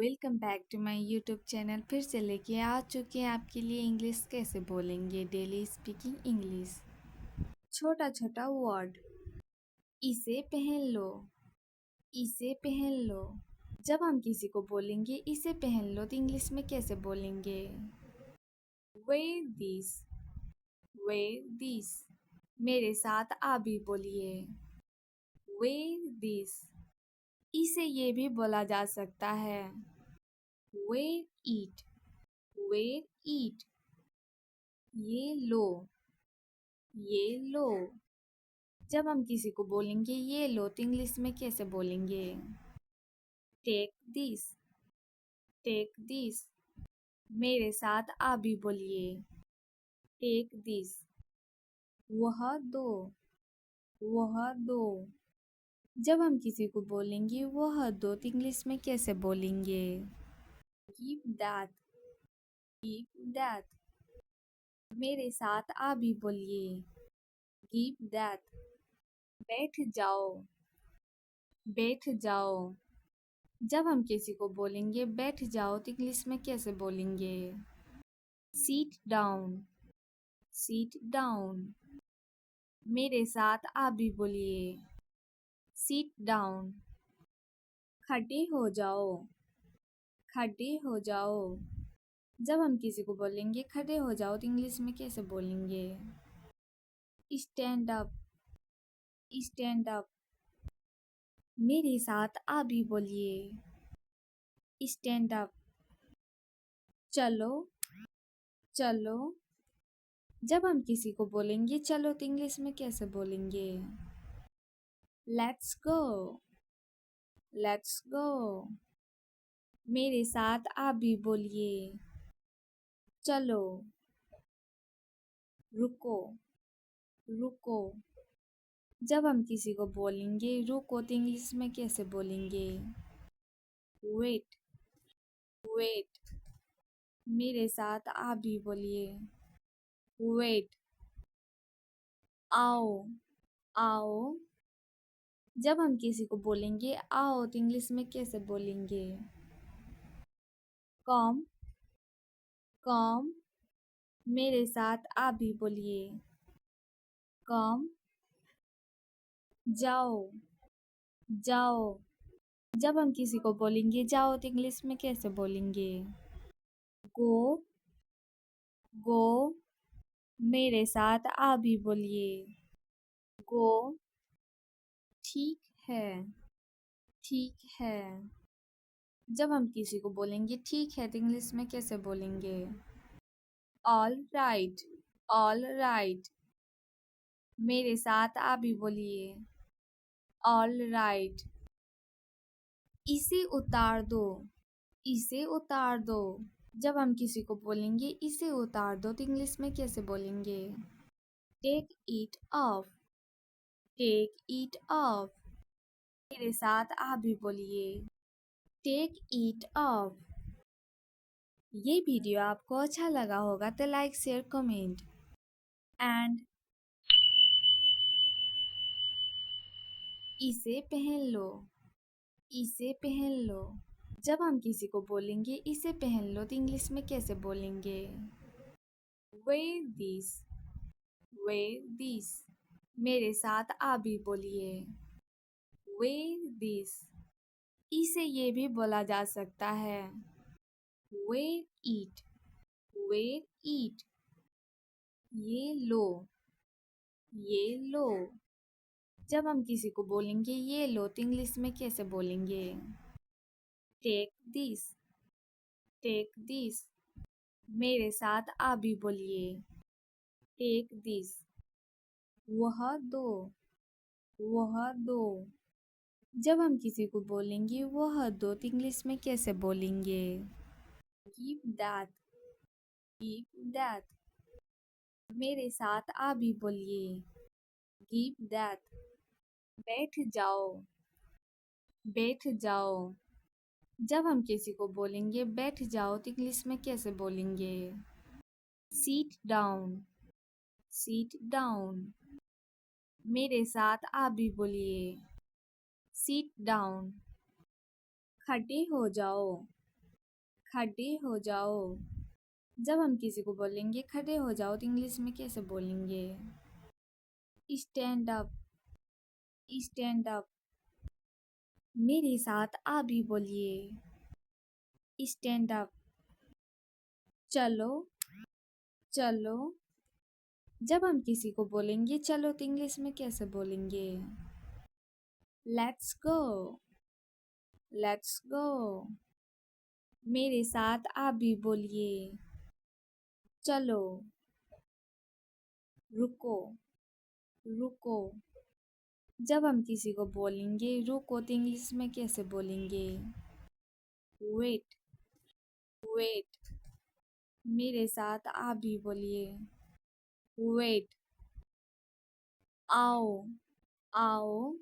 Welcome back to my YouTube channel. फिर से लेके आ चुके हैं आपके लिए इंग्लिश कैसे बोलेंगे, डेली स्पीकिंग इंग्लिश। छोटा छोटा वर्ड। इसे पहन लो, इसे पहन लो। जब हम किसी को बोलेंगे इसे पहन लो तो इंग्लिश में कैसे बोलेंगे? Wear this, wear this. मेरे साथ आप भी बोलिए, वेयर दिस। इसे ये भी बोला जा सकता है, वेयर इट, वेयर इट। ये लो, ये लो। जब हम किसी को बोलेंगे ये लो तो इंग्लिश में कैसे बोलेंगे? Take this, take this. मेरे साथ आप भी बोलिए, टेक दिस। वह दो, वह दो। जब हम किसी को बोलेंगे वह दो तो इंग्लिश में कैसे बोलेंगे? Give that, give that. मेरे साथ आप भी बोलिए, गिव दैट। बैठ जाओ, बैठ जाओ। जब हम किसी को बोलेंगे बैठ जाओ तो इंग्लिश में कैसे बोलेंगे? Seat down, seat down. मेरे साथ आप भी बोलिए, सीट डाउन। खड़े हो जाओ, खड़े हो जाओ। जब हम किसी को बोलेंगे खड़े हो जाओ तो इंग्लिश में कैसे बोलेंगे? Stand up, stand up. मेरे साथ आप भी बोलिए, स्टैंड अप। चलो, चलो। जब हम किसी को बोलेंगे चलो तो इंग्लिश में कैसे बोलेंगे? Let's go, let's go. मेरे साथ आप भी बोलिए, चलो। रुको, रुको। जब हम किसी को बोलेंगे रुको तो इंग्लिश में कैसे बोलेंगे? Wait, wait. मेरे साथ आप भी बोलिए, वेट। आओ, आओ। जब हम किसी को बोलेंगे आओ तो इंग्लिश में कैसे बोलेंगे? कम, कम। मेरे साथ आप भी बोलिए, कम। जाओ, जाओ। जब हम किसी को बोलेंगे जाओ तो इंग्लिश में कैसे बोलेंगे? गो, गो। मेरे साथ आप भी बोलिए, गो। ठीक है, ठीक है। जब हम किसी को बोलेंगे ठीक है तो इंग्लिश में कैसे बोलेंगे? All right, all right. मेरे साथ आप भी बोलिए, ऑल राइट। इसे उतार दो, इसे उतार दो। जब हम किसी को बोलेंगे इसे उतार दो तो इंग्लिश में कैसे बोलेंगे? Take it off, take it off. मेरे साथ आप भी बोलिए, टेक इट ऑफ। ये वीडियो आपको अच्छा लगा होगा तो लाइक शेयर कमेंट एंड इसे पहन लो, इसे पहन लो। जब हम किसी को बोलेंगे इसे पहन लो तो इंग्लिश में कैसे बोलेंगे? Wear this, wear this. मेरे साथ आप भी बोलिए, वेयर दिस। इसे ये भी बोला जा सकता है, वेयर इट, वेयर इट। ये लो, ये लो। जब हम किसी को बोलेंगे ये लो तो इंग्लिश में कैसे बोलेंगे? Take this, take this. मेरे साथ आप भी बोलिए, टेक दिस। वह दो, वह दो। जब हम किसी को बोलेंगे वह दो तो इंग्लिश में कैसे बोलेंगे? Give that, give that. मेरे साथ आप भी बोलिए, गिव दैट। बैठ जाओ, बैठ जाओ। जब हम किसी को बोलेंगे बैठ जाओ तो इंग्लिश में कैसे बोलेंगे? Seat down, seat down. मेरे साथ आप भी बोलिए, सीट डाउन। खड़े हो जाओ, खड़े हो जाओ। जब हम किसी को बोलेंगे खड़े हो जाओ तो इंग्लिश में कैसे बोलेंगे? Stand up, stand up. मेरे साथ आप भी बोलिए, स्टैंड अप। चलो, चलो। जब हम किसी को बोलेंगे चलो तो इंग्लिश में कैसे बोलेंगे? Let's go, let's go. मेरे साथ आप भी बोलिए, चलो। रुको, रुको। जब हम किसी को बोलेंगे रुको तो इंग्लिश में कैसे बोलेंगे? Wait, wait. मेरे साथ आप भी बोलिए, वेट। आओ, आओ।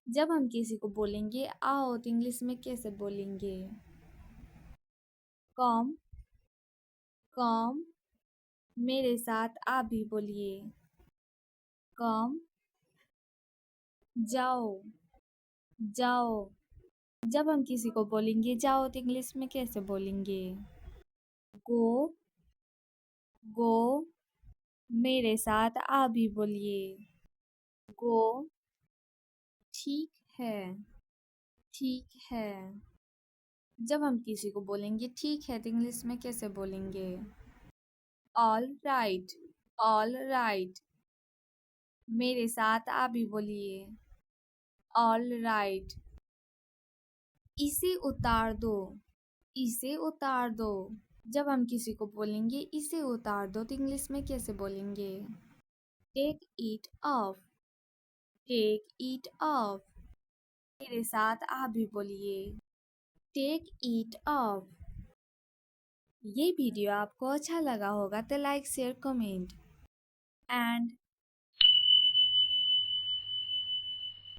जब हम किसी को बोलेंगे आओ तो इंग्लिश में कैसे बोलेंगे? कम, कम। मेरे साथ आप भी बोलिए, कम। जाओ, जाओ। जब हम किसी को बोलेंगे जाओ तो इंग्लिश में कैसे बोलेंगे? गो, गो। मेरे साथ आप भी बोलिए, गो। ठीक है, ठीक है। जब हम किसी को बोलेंगे ठीक है तो इंग्लिश में कैसे बोलेंगे? All right, all right. मेरे साथ आप भी बोलिए, ऑल राइट। इसे उतार दो, इसे उतार दो। जब हम किसी को बोलेंगे इसे उतार दो तो इंग्लिश में कैसे बोलेंगे? Take it off, take it off. मेरे साथ आप भी बोलिए, टेक इट ऑफ। ये वीडियो आपको अच्छा लगा होगा तो लाइक शेयर कमेंट एंड